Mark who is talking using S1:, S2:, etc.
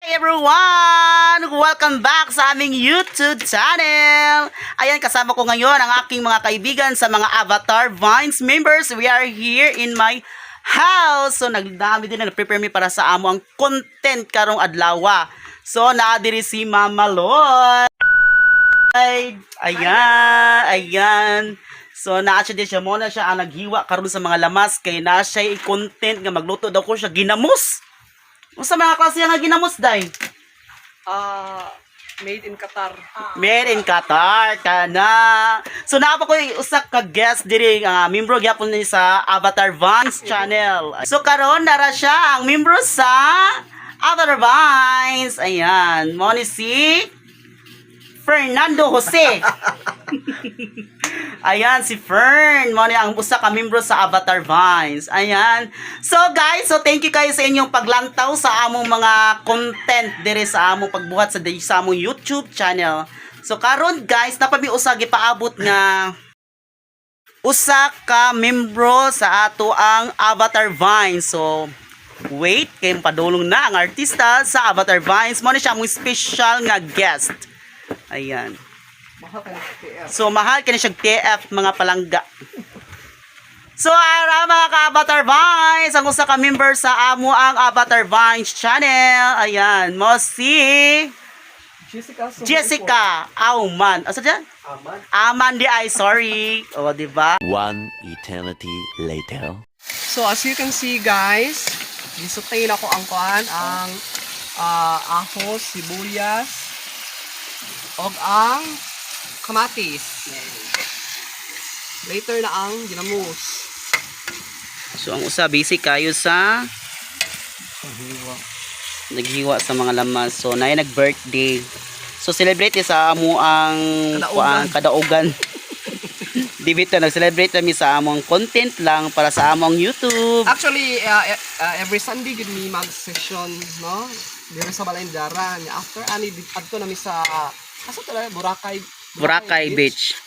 S1: Hey everyone! Welcome back sa aming YouTube channel! Ayan, kasama ko ngayon ang aking mga kaibigan sa mga Avatar Vines members. We are here in my house. So, nagdami din na prepare me para sa amo ang content karong adlaw. So, naadiri si Mama Lloyd. Ayan. So, naa siya din siya muna siya ang naghiwa karon sa mga lamas kay na siya i-content nga magluto daw ko siya ginamos. Unsa mga klase nga ginamos day?
S2: Made in Qatar.
S1: Made in Qatar kana. So naa pa ko usa ka guest diri nga membro gyapon ni sa Avatar Vines channel. So karon nara siya ang membro sa Avatar Vines. Ayan, mo ni si Fernando Jose. Ayan, si Fern. Mo ni ang usa ka membro sa Avatar Vines. Ayan. So guys, so thank you kayo sa inyong paglantaw sa among mga content dire sa among pagbuhat sa among YouTube channel. So karon guys, napami usa gipaabot nga usa ka membro sa ato ang Avatar Vines. So wait, kay padulong na ang artista sa Avatar Vines. Mo ni siya among special nga guest. Ayan. So mahal kini siya TF mga palangga. So ara mga ka-Avatar Vines, ang usa ka member sa amo ang Avatar Vines channel. Ayan, mo si Jessica Auman. Asa diyan? Aman di ay, sorry. O di ba?
S3: One eternity later.
S2: So as you can see guys, gisutayin ako ang ahos, sibuyas, og ang kamatis. Later na ang ginamos.
S1: So ang usa basic kayo sa naghiwa sa mga lamas. So naay nag-birthday. So celebrate sa amo ang kadaugan. Di bito nag-celebrate kami sa among content lang para sa among YouTube.
S2: Actually, every Sunday gid mi mag-session, no? Diri sa Balayndara. After ani adto na mi sa asa tala
S1: Boracay Beach.